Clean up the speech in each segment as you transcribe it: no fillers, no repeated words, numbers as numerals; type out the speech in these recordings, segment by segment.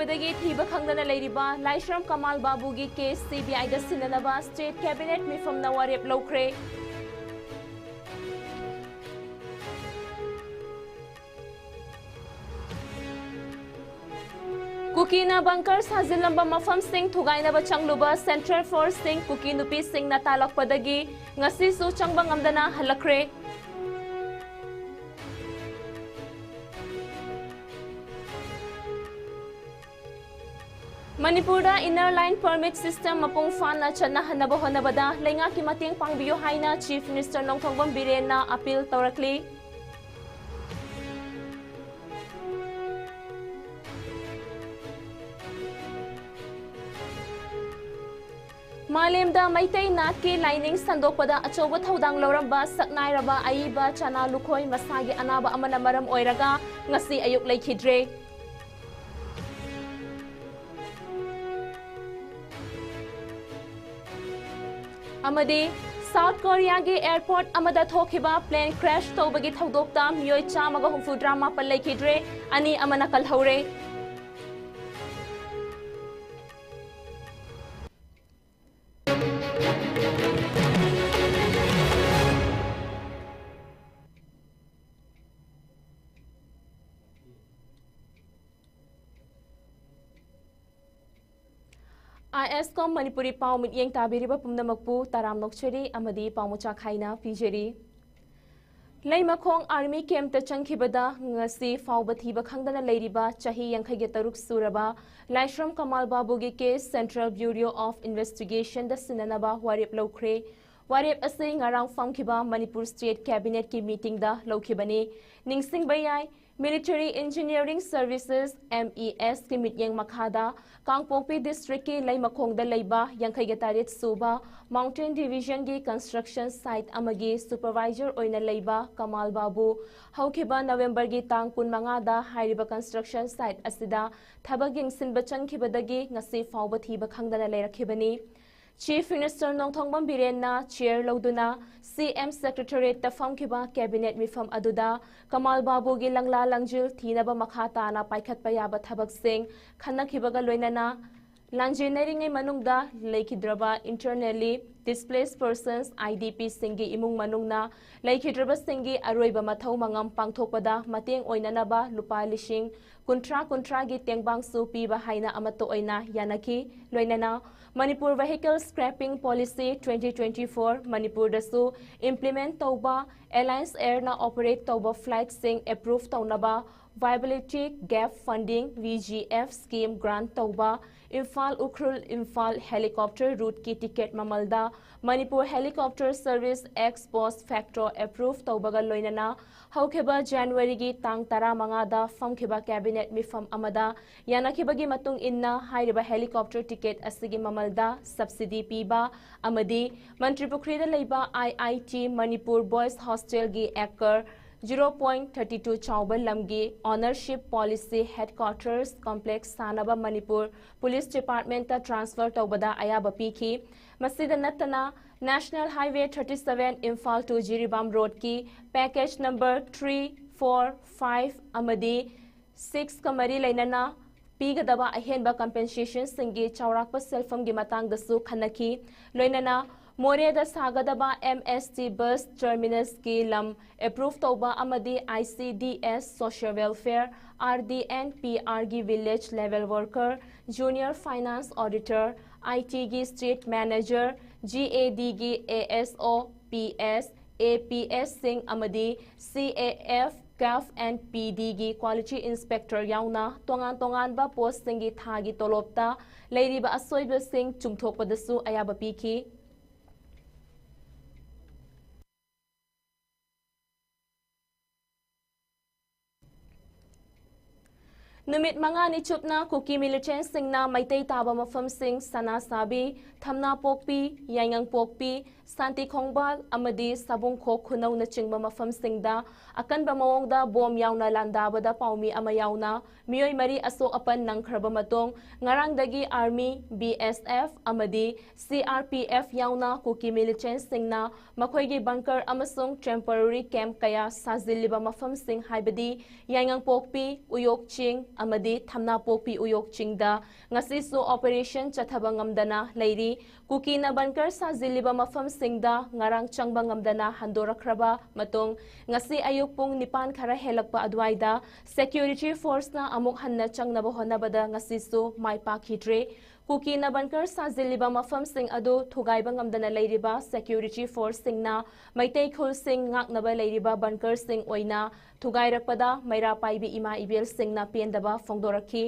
ꯂꯣꯏꯈꯤꯕꯗꯒꯤ ꯊꯤꯕ ꯈꯪꯗꯅ ꯂꯩꯔꯤꯕ ꯂꯥꯏꯁ꯭ꯔꯝ ꯀꯃꯥꯜ ꯕꯥꯕꯨꯒꯤ ꯀꯦꯁ CBIꯗ ꯁꯤꯟꯅꯅꯕ ꯁ꯭ꯇꯦꯠ ꯀꯦꯕꯤꯅꯦꯠ ꯃꯤꯐꯝꯅ ꯋꯥꯔꯦꯞ ꯂꯧꯈ꯭ꯔꯦ꯫ कुकीना बंकर साजिलंबा मफमसिंग थुगाइनबा चंगलुबा सेंट्रल फोर्ससिंग कुकी नुपीसिंगना तालकपदगी ngasisu changba ngamdana halakre। मणिपुरदा इनर लाइन परमिट सिस्टम मपुंग फाना चन्ना हनबा होनबदा लेंगा की मतेंग पांगबियो हाइना चीफ मिनिस्टर नोंथोंबम बिरेनना अपील तौरकली। मालेमदा मैतै नाट की लाइनिंग संदोकपदा अचौबा थौदांग लौरंबा सकनाइरबा आईबा चना लुखोई मसागी अनाबा अमना मरम ओइरगा ngasi ayuk leikidre। अमदी साउथ कोरिया के एयरपोर्ट अमदा थोखिबा प्लेन क्रैश तौबगी थौदोकता मियोय चामगा हुफुद्रा मापल लेखिद्रे अनि अमना कलहौरे। ISCOM मनपुरी पाव मियेंग ताबिरिबा पुमनमकपु ताराम नोक्चरी अमदी पामुचा खाइना पिजेरी। लैमखोंग आर्मी कैंप चंखिबदा ngasi फाउबा थीबा खंगदना लेरिबा चाही यांखैगे तरुक सुरबा लाइश्रम कमाल बाबूगी case central bureau of investigation द सिननबा वारेप लौख्रे। वारेप असे ngarang famkhiba Manipur state cabinet की मीटिंग दा लौखिबनी। निंगसिंग बयाई मिलिट्री इंजीनियरिंग सर्विसेज MES की मित्यंग मखादा कांगपोपी डिस्ट्रिक्ट की लैमखोंग द लैबा यांखैगे तारेट सुबा माउंटेन डिवीजन की कंस्ट्रक्शन साइट अमगी सुपरवाइजर ओइना लैबा कमाल बाबू हौखिबा नवंबर की तांग कुनमंगा दा हाइरिबा कंस्ट्रक्शन साइट असिदा थबग यंगसिनबा चंखिबदगी ngasi फाउबा थीबा खंगदना लेरखिबनी। चीफ मिनिस्टर नोंथोंबम बिरेनना चेयर लौदुना CM सेक्रेटरीट तफमखिबा कैबिनेट मिफम अदुदा कमाल बाबूगी लंगला लंजिल थीनबा मखा ताना पाइखतपा याबा थबकसिंग खन्नखिबगा लोइनना लांजिनरिंगै मनुंगदा लेखिद्रबा इंटरनली डिस्प्लेस्ड पर्सन्स IDP सिंगी इमुंग मनुंगना लेखिद्रबा सिंगी अरोइबा मथौ मंगम पांगथोकपदा मतेंग ओइननबा लुपा लिशिंग कुंट्रा की तेंगबांगसु पीबा हाइना अमतो ओइना यानकी लोइनना Manipur vehicle scrapping policy 2024 Manipur दसु इम्प्लीमेंट तौबा एलायंस एयर ना ऑपरेट तौबा फ्लाइट सिंग अप्रूव तौनबा viability gap funding VGF scheme grant तौबा इम्फाल उखरुल इम्फाल हेलीकॉप्टर रूट की टिकट ममलदा Manipur helicopter service ex post factor approve तौबगा लोइनना हौखेबा जनवरी की तांग 15 दा फमखेबा कैबिनेट मिफम अमदा यानखिबगी मतुंग इन्ना हाइरिबा हेलीकॉप्टर टिकट असिगी ममलदा सब्सिडी पीबा अमदी मंत्री पुखरीदा लेबा IIT मणिपुर बॉयज हॉस्टल की एक्कर 0.32 चाउबल लमगी ऑनरशिप पॉलिसी हेडक्वार्टर्स कॉम्प्लेक्स सानबा मणिपुर पुलिस डिपार्टमेंट ट्रांसफर तौबदा अयाबा पीखी। मसीदा नत्तना national highway 37 Imphal to Jiribam road की पैकेज नंबर 3, 4, 5 अमदी 6 का मरी लेनना पीगदबा अहेनबा कंपेंसेशन सिंगी चौराकपा सेल्फम की मतंगदसु खनखी लोइनना मोरेदा सागदबा MST बस टर्मिनस की लम अप्रूव तौबा अमदी ICDS social welfare RDN PR की village level worker junior finance auditor IT की स्टेट मैनेजर GAD की ASO PS APS सिंह अमदी CAF CAF and PD की क्वालिटी इंस्पेक्टर याउना तोंगान तोंगानबा पोस्ट सिंगी थागी तोलोपता लेरिबा असोइबा सिंह चुमथोकपदसु अयाबा पीखी। नुमित मंगानी चुपना कुकी मिलिटेंट सिंगना मैतै ताबा मफम सिंग सना साबी थमना पोकपी यांगंग पोकपी शांति खोंगबाल अमदी सबुंग खो खुनौना चिंगबा मफम सिंगदा अकनबा मवोंगदा बोम याउना लांदाबदा पाउमी अमा याउना मियोय मरी असो अपन नंगखरबा मतोंग ngarangdagi आर्मी BSF अमदी CRPF याउना कुकी मिलिटेंट सिंगना मखोयगी बंकर अमसुंग टेम्पररी कैंप कया साजिलिबा मफम सिंग हाइबदी यांगंग पोकपी उयोक चिंग amadi thamna pokpi uyok chingda ngasi su operation chathaba ngamdana leiri kuki na bunker sa ziliba mafam singda ngarang changba ngamdana handorakraba matung ngasi ayuk pung nipan khara helakpa adwaida security force na amuk hanna changnaba honabada ngasi su mai pakhidre kuki na bunker sa ziliba mafam sing adu thugaiba ngamdana leiriba security force singna maitai khul sing ngaknaba leiriba bunker sing oina thugairakpada maira paibi ima ibel singna pendaba fongdorakhi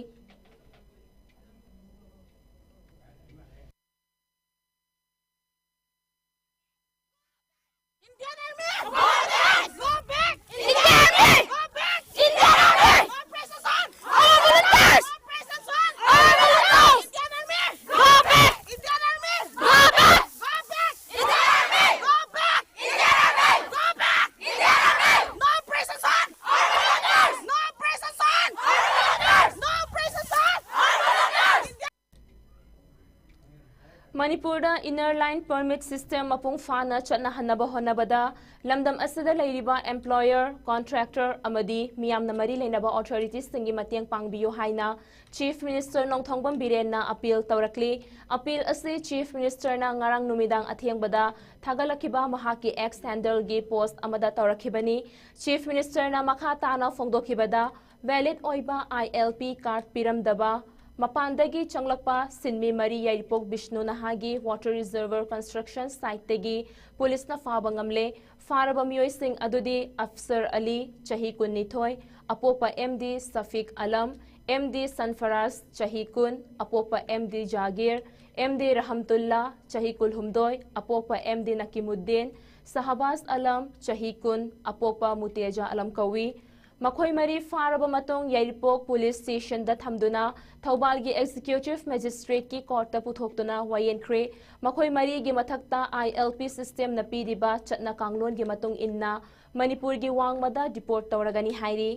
Manipurda inner line permit system apung fana chatna hanaba honabada lamdam asada leiriba employer contractor amadi miyamna mari leinaba authorities singi mateng pangbiyo haina chief minister nongthongbam birenna appeal tawrakli appeal ase chief minister na ngarang numidang athengbada thagalakiba mahaki ex handle gi post amada tawrakhibani chief minister na makha tana fongdokhibada valid oiba ILP card piramdaba Mapandagi changlakpa sinmi mari yaipok Bishnu Nahagi water reservoir construction site tegi police na fabangamle faraba miyoi sing adudi Afsar Ali chahi kun nithoi apopa MD Safiq Alam MD Sanfaraz chahi kun apopa MD Jagir MD Rahamtullah chahi kul humdoi apopa MD Nakimuddin Sahabas Alam chahi kun apopa Muteja Alam Kawi Makhoi mari faraba matong Yairpok police station da thamduna Thobal gi executive magistrate ki court ta puthoktuna wayenkre makhoi mari gi mathakta ILP system na piriba chatna kanglon gi matung inna Manipur gi wangmada deport tawragani hairi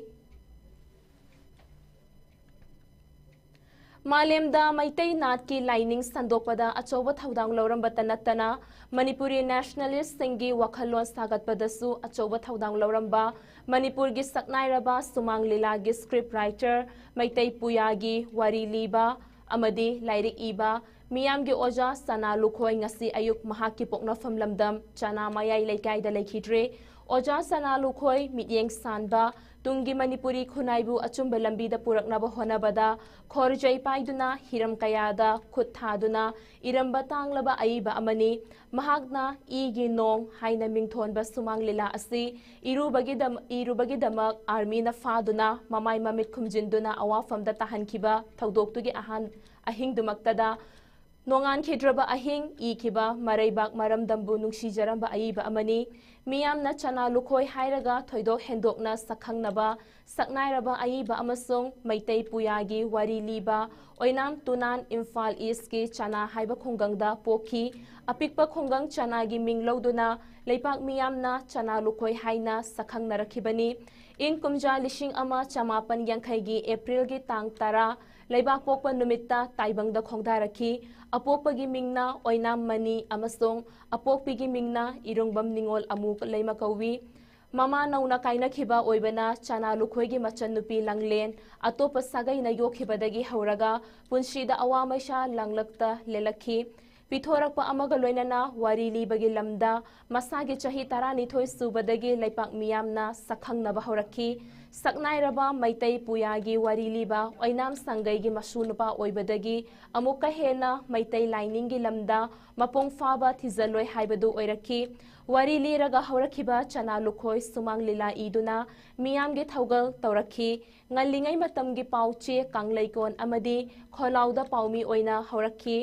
Malemda maitai nat ki lining sandokpada achoba thaudang lawrambata natana Manipuri nationalist singi wakhalon sagatpadasu achoba thaudang lawramba Manipur gi saknairaba sumang lila gi script writer maitai puyagi wari liba amadi lairik iba miyam gi oja sana lukhoi ngasi ayuk mahaki pokna famlamdam chana mayai laikai da laikhidre oja sana lukhoi mityeng sanba tungi Manipuri khunaibu achumba lambi da puraknaba honabada khorjai paiduna hiram kayada khuthaduna iramba tanglaba aiba amani mahagna igi nong haina mingthonba sumang lila asi irubagi damak army na faduna mamai mamit khumjinduna awafamda tahankhiba thaudoktugi ahing dumaktada Nongan khidraba ahing ikiba maraibak maramdambu nungsijaramba aiba amani miyamna chana lukhoi hairaga thoidok hendokna sakhangnaba saknairaba aiba amasung maitai puyagi wari liba oinam tunan Imphal East ki chana haiba khonggangda pokhi apikpa khonggang chana gi mingloduna leipak miyamna chana lukhoi haina sakhangnarakibani ing kumja lishing ama chamapan yangkhai gi April gi tang tara Laibak pokpa numita taibangda khongdarakhi apokpagi mingna oinam mani amasong apokpigi mingna irungbam ningol amuk leima kawi mama nauna kaina khiba oibana chana lukhoigi machan nupi langlen atopa sagai na yokhibadagi hauraga punshida awamaisha langlakta lelakhi Pithorakpa amaga loinana wari libagi lamda masagi chahi tarani thoi subadagi leipak miyamna sakhangnaba haurakhi saknairaba maitai puyagi wari liba oinam sangaigi masunupa oibadagi amuka hena maitai liningi lamda mapong faba thizaloi haibadu oirakhi wari liraga haurakhiba chana lukhoi sumang lila iduna miyamgi thaugal taurakhi ngalingai matamgi pauche kangleikon amadi kholauda paumi oina haurakhi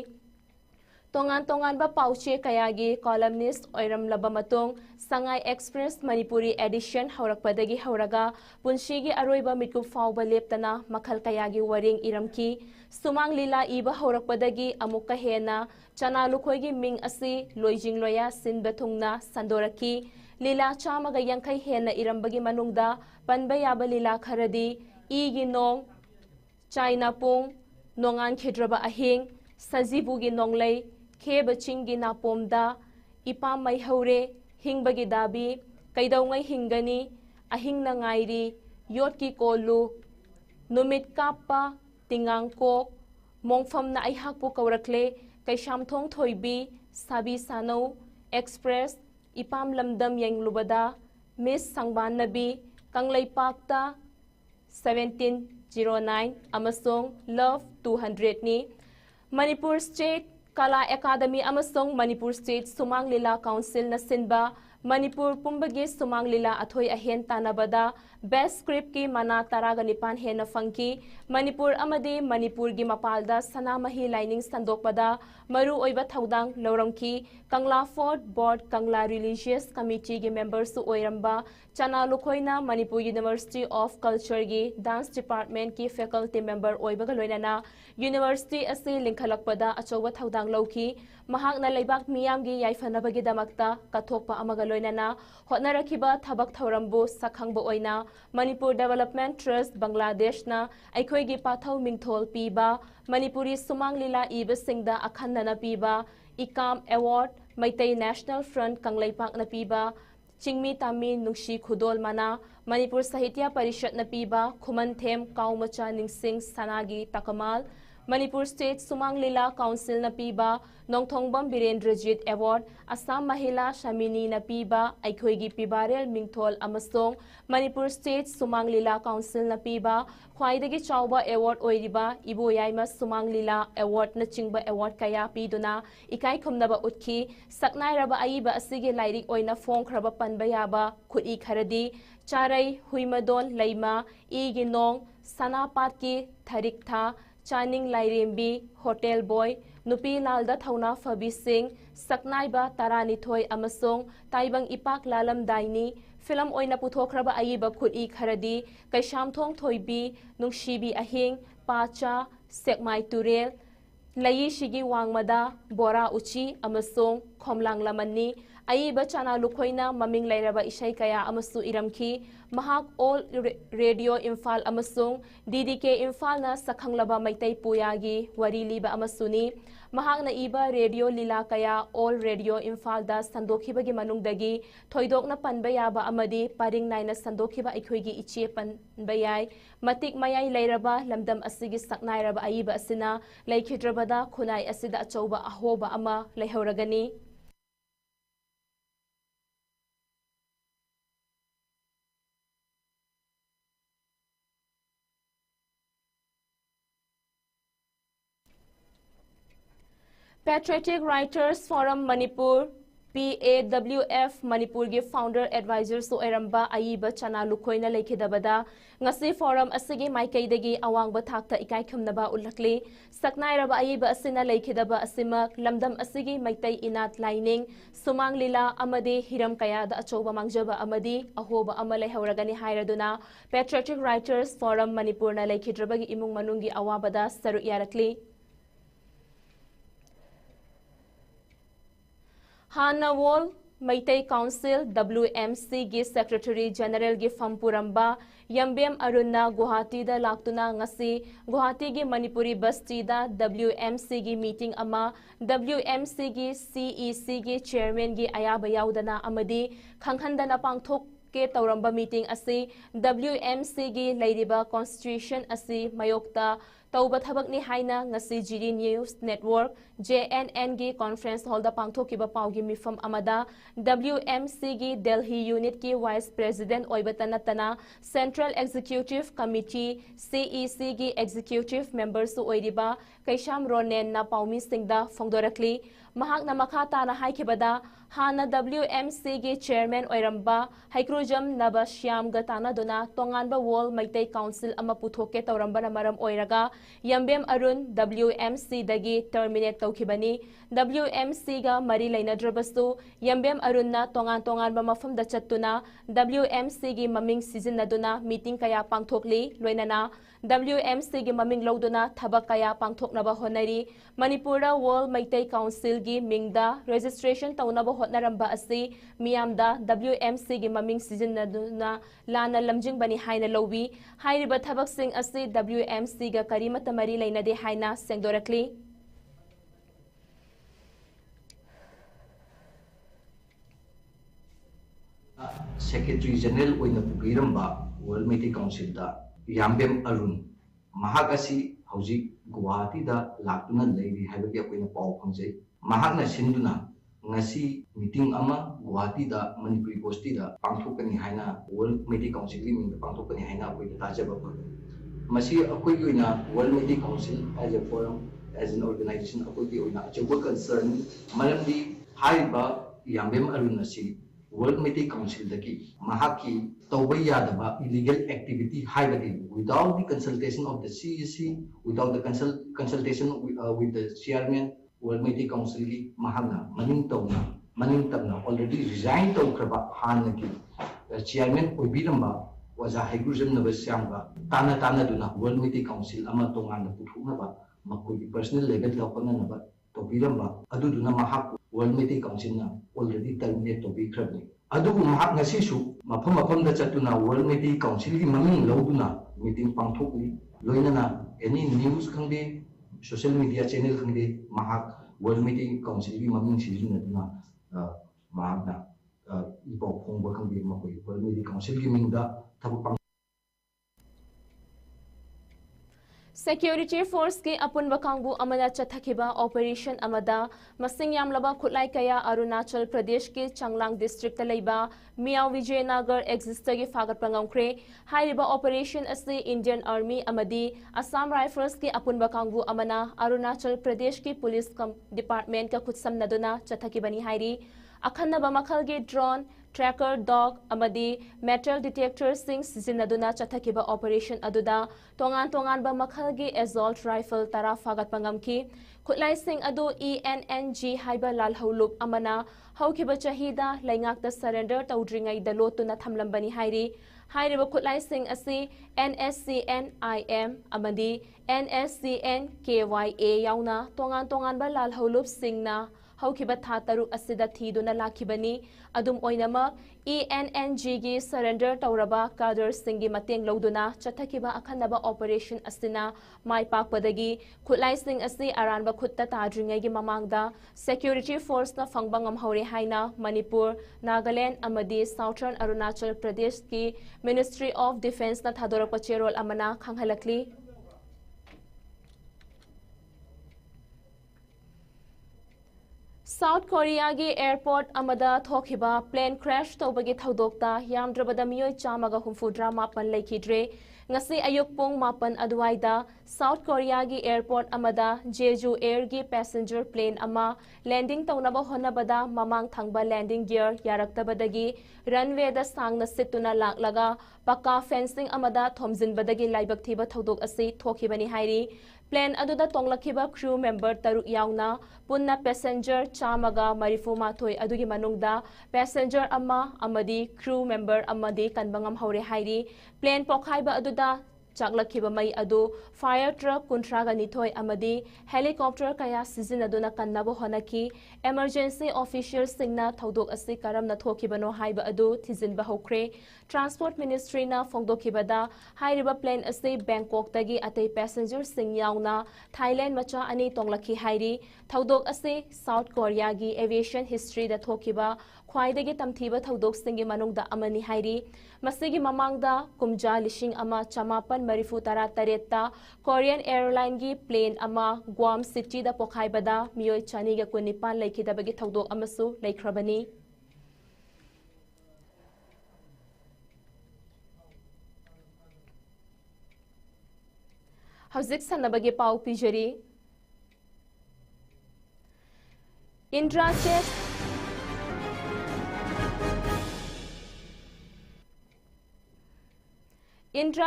Tongan ba pauche kayagi columnist oiram laba matung Sangai Express Manipuri edition haurakpadagi hauraga punshigi aroiba mitkup fauba leptana makhal kayagi waring iramki sumang lila iba haurakpadagi amukka hena chana lukhoigi ming asi loijing loya sinba thungna sandoraki lila chamaga yangkai hena irambagi manungda panba yaba lila kharadi igi nong China pung nongan khidraba ahing sajibugi nonglei Kheba chingi napomda ipa mai haure hingbagi dabi kaidawngai hingani ahing na ngairi yotki kolu numit kapa tingang kok mongfam na aihakpo kaurakle kay shamthong thoibi sabi sano express ipam lamdam yang lubada Miss Sangban Nabi Kanglaypakta 1709 amasong Love 200 ni Manipur State Kala Academy amasong Manipur State Sumang Lila Council na sinba Manipur Pumbagi Sumang Lila Athoy Ahen Tanabada Best Script ki mana Taraganipan Hena Funky Manipur Amadi Manipur gi Mapalda Sanamahi Lining Sandokpada Maru Oiba Thaudang Lauramki Kangla Fort Board Kangla Religious Committee gi members su Oiramba Chana Lukhoina Manipur University of Culture gi Dance Department ki faculty member Oiba Galoinana University asi Lingkhalakpada Achowa Thaudang Lauki Mahak na Laibak Miyam gi Yaifanabagi Damakta Kathokpa Amagaloinana Hotnarakiba Thabak Thaurambu Sakhangbo Oina Manipur Development Trust Bangladesh na Aikhoi gi Pathau Mingthol Piba Manipuri Sumang Lila Iba Singda Akhandana Piba ICOM Award Maitei National Front Kanglaipak na Piba Chingmi Tami Nungshi Khudol Mana Manipur Sahitya Parishad na Piba Khumanthem Kaumacha Ningsing Sanagi Takamal Manipur State Sumang Lila Council na Piba Nongthongbam Birendrajit Award Assam Mahila Shamini na Piba Aikhoigi Pibarel Mingthol Amasong Manipur State Sumang Lila Council na Piba Khwaidagi Chawba Award Oiriba Iboyaima Sumang Lila Award na Chingba Award Kaya Piduna Ikai Khumnaba Utki Saknairaba Aiba Asigi Lairik Oina Fongkraba Panbayaba Khudi Kharadi Charai Huimadon Laima Iginong Sanapatki Thariktha Chaning Lairembi Hotel Boy Nupi Lalda Thauna Fabi Singh Saknaiba Tarani Thoi Amasong Taibang Ipak Lalam Daini Film Oina Puthokraba Aiba Khudi Kharadi Kai Shamthong Thoibi Nungshibi Ahing Pacha Sekmai Turel Layi Shigi Wangmada Bora Uchi Amasong Khomlang Lamani Aiba Chana Lukhoina Maming Lairaba Ishai Kaya Amasu Iramki Mahak All Radio Imphal Amasung DDK Imphal na Sakhanglaba Maitei Puyagi Wari Liba Amasuni Mahak na iba Radio Lila Kaya All Radio Imphal da Sandokhiba gi Manungdagi Thoidok na Panbayaba Amadi Paring Nai na Sandokhiba Aikhoigi Ichi Panbayai Matik Mayai Lairaba Lamdam Asigi Saknairaba Aiba Asina Laikhidrabada Khunai Asida Achauba Ahoba Ama Laihauragani Patriotic Writers Forum Manipur PAWF Manipur gi founder advisor so eramba aiba chana lukhoina lekhidabada ngasi forum asigi maikaidagi awangba thakta ikai khumnaba ulakli saknairaba aiba asina lekhidaba asimak lamdam asigi maitai inat lining sumang lila amadi hiram kaya da achoba mangjaba amadi ahoba amale hauragani hairaduna Patriotic Writers Forum Manipur na lekhidrabagi imung manungi awabada saru yarakli Hana Wall Maitei Council WMC gi Secretary General gi Fampuramba Yambem Aruna Guwahati da laktuna ngasi Guwahati gi Manipuri Basti da WMC gi meeting ama WMC gi CEC gi chairman gi ayaba yaudana amadi khangkhandana pangthok ke tauramba meeting asi WMC gi leiriba constitution asi mayokta Tauba Thabak ni haina ngasi GD News Network JNN gi conference hall da pangthokiba paugi mifam amada WMC gi Delhi unit ki vice president oibatana tana Central Executive Committee CEC gi executive members su oiriba Kaisham Ronen na paumi singda fongdorakli mahak na makata na haikibada hana WMC gi chairman oiramba Haikrujam Nabashyam gatana dona tonganba wall Maitei Council ama puthoke tauramba na maram oiraga Yambem Arun WMC dagi terminate tawkibani WMC ga mari lainadrabasu Yambem Arun na tongan ba mafam da chattuna WMC gi maming season na duna meeting kaya pangthokli loinana WMC gi maming loduna thabak kaya pangthoknaba honari Manipura Wall Maitei Council gi mingda registration tawnaba hotnaramba asi miyamda WMC gi maming season na duna lana lamjing bani haina lowi hairiba thabak sing asi WMC ga karimata mari lainade haina sengdorakli Secretary General oina pugiramba World Meeting Council da Yambem Arun mahak asi hauji Guwahati da laktuna leiri haibagi akoina pau phangjai mahakna sinduna ngasi meeting ama Guwahati da Manipuri Posti da pangthokani haina World Media Council gi ming pangthokani haina akoi tajaba masi akoi gi oina World Media Council as a forum as an organization akoi gi oina achoba concern maramdi haiba yambem arun asi World Media Council daki mahaki tawbaya daba illegal activity haibadi without the consultation of the CEC without the consultation with the chairman World Media Council gi mahana maning tamna already resigned to kraba hanaki chairman oibiramba waja haigurjam na basyamba tana duna World Media Council ama tongana puthunaba makoi personal level la panana tobiramba aduduna mahak World Media Council na already terminate to be krabni adugu mahak ngasisu mafam da chatuna World Media Council gi maming lawduna meeting pangthokni loinana any news khangde social media channel khangde mahak World Media Council gi maming sijunaduna mahakna ipo khongba khangde makoi World Media Council gi mingda thabuk Security Force ke apun bakangbu amana chathakiba operation amada masing yamlaba khutlai kaya Arunachal Pradesh ke Changlang district laiba Miao Vijaynagar exista gi fagat pangamkre hairiba operation ase Indian Army amadi Assam Rifles ke apun bakangbu amana Arunachal Pradesh ke Police Department ka khutsam naduna chathakibani hairi akhanna makal ge drone tracker dog amadi metal detector sing sizinaduna chathakiba operation aduda tongan ba makal ge assault rifle tara fagat pangamki khutlai sing adu ENNG haiba lal holup amana haukiba chahida laingak ta surrender tawdringai dalotuna thamlambani hairi hairiba khutlai sing asi NSCN-IM amadi NSCN-KYA yauna tongan ba lal holup singna haukiba tha taruk asida thiduna lakhibani adum oinama ENNG gi surrender tawraba cadre singi mateng loduna chathakiba akhanaba operation asina mai pakpadagi khutlai sing asi aranba khutta tadringai gi mamangda security force na fangbangam hore haina Manipur Nagaland amadi Southern Arunachal Pradesh ki Ministry of Defense na thadorapa cherol amana khanghalakli South Korea gi airport amada thokiba plane crash tawbagi thodokta yamdrabada miyoi chamaga humfudra mapan laikhidre ngasi ayuk pung mapan aduaida South Korea gi airport amada Jeju Air gi passenger plane ama landing tawnaba honabada mamang thangba landing gear yaraktabadagi runway da sangna situna laklaga paka fencing amada thomjinbadagi laibak thiba thodok asi thokibani hairi plane aduda tonglakhiba crew member taruk yauna punna passenger chamaga marifu mathoi adugi manungda passenger ama amadi crew member amadi kanbangam haure hairi plane pokhaiba aduda chaklakhiba mai adu fire truck kuntraga nithoi amadi helicopter kaya sizinaduna kannabo honaki emergency officials singna thodok asi karamna thokibano haiba adu thijinba hokre transport ministry na fongdokhibada hairiba plane asi Bangkok tagi atei passenger sing yauna Thailand macha ani tonglakhi hairi thodok asi South Korea gi aviation history da thokiba khwaidagi tamthiba thodok singi manungda amani hairi masigi mamangda kumja lishing ama chamapan marifu tara taretta Korean airline gi plane ama Guam city da pokhaibada miyoi chani ga kunipan laikhidabagi thodok amasu laikhrabani Hauzik sanabagi pau pijari Indra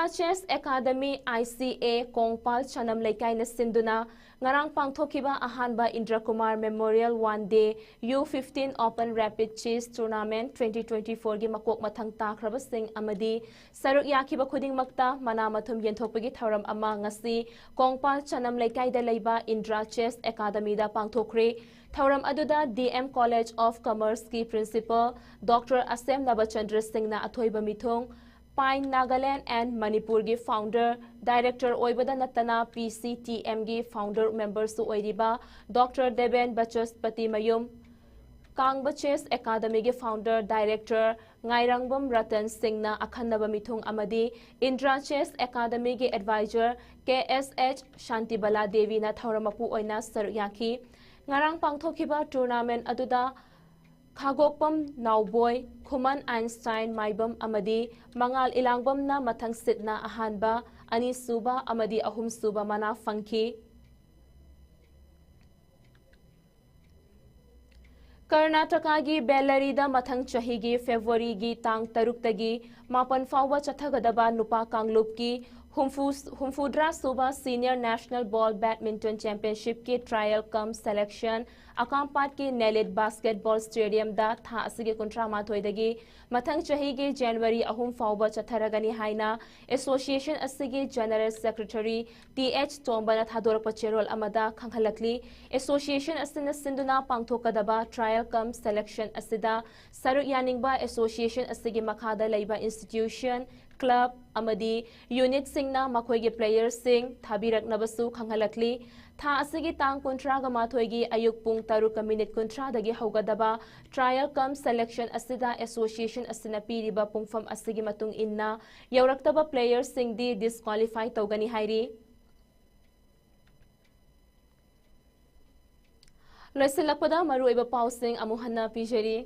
Chess Academy ICA Kongpal Chanam Laikai na sinduna ngarang pangthokiba ahanba Indra Kumar Memorial One Day U15 Open Rapid Chess Tournament 2024 gi makok mathang takraba sing amadi saruk yakiba khuding makta manamathum yenthokpagi thoram ama ngasi Kongpal Chanam Laikai da leiba Indra Chess Academy da pangthokre thoram aduda DM College of Commerce ki principal Dr. Asem Nabachandra Singh na athoiba mithong Pine Nagaland and Manipur gi founder director oibada natana PCTM gi founder members su oiriba Dr. Deben Bachaspati Mayum Kangba Chess Academy ge founder director Ngairangbam Ratan Singh na akhanaba mithung amadi Indra Chess Academy ge advisor KSH Shantibala Devi na thoramapu oina saruk yakhi ngarang pangthokiba tournament aduda Khagokpam Nauboy Khuman Einstein Maibam amadi Mangal Ilangbam na mathang sitna ahanba ani suba amadi ahum suba mana fangki Karnataka gi Bellary da mathang chahi gi February gi tang taruk tagi mapan fawa chathagadaba nupa kanglup ki Humfudra Suba Senior National Ball Badminton Championship ki trial cum selection akampat ki Nelit Basketball Stadium da tha asige kontra mathoi dagi mathang chahi gi January ahum fawa chatharagani haina Association asige General Secretary TH Tombana thador pacherol amada khanghalakli Association asina sinduna pangthokadaba trial cum selection asida saruk yaningba Association asige makhada leiba institution club amadi unit singna makhoigi players sing thabirak nabasu khanghalakli tha asigi tang kontra ga mathoigi ayuk pung taruk minute kontra dagi hogadaba trial cum selection asida association asina piriba pungfam asigi matung inna yauraktaba players sing di disqualify tawgani hairi loisilakpada maruiba pausing amuhanna pijeri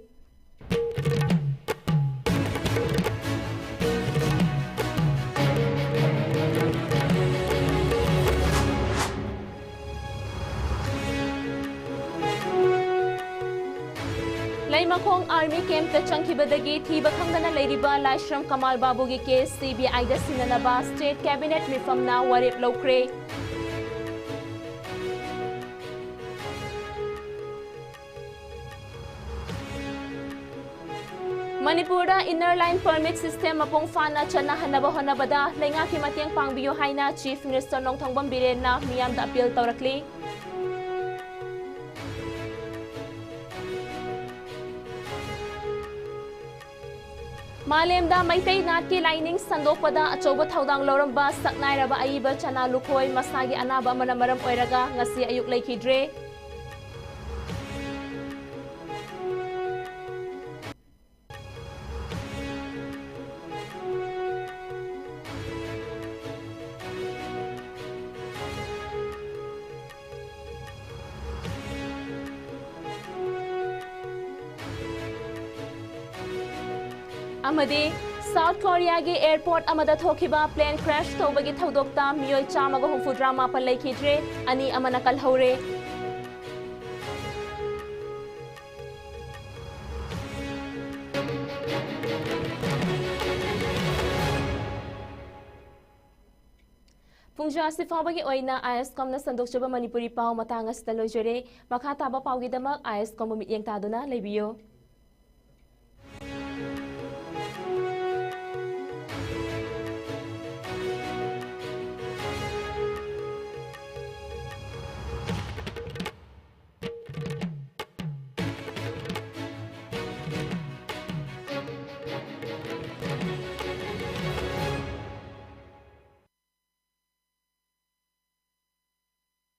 Laimakong Army Camp ta changkibadagi thiba khangdana leiriba Laishram Kamal Babu gi case CBI da sinanaba State Cabinet mifamna warip lokre Manipura Inner Line Permit System mapong fana chana hanaba honabada lainga ki matiang pangbiyo haina Chief Minister Nongthangbam Biren na miyam da appeal tawrakli Malemda Maitai Nat ki lining sandokpada achoba thaudang loramba saknairaba aiba chana lukhoi masagi anaba manamaram oiraga ngasi ayuk leikidre Amadi South Korea gi airport amada thokiba plane crash tawbagi thaudokta miyoi chamaga humfudra mapal leikidre ani amana kalhore Pungja sifawagi oina ISCOM na sandokchaba Manipuri pau matangas talojere makha taba pawgi damak ISCOM mityeng taduna lebiyo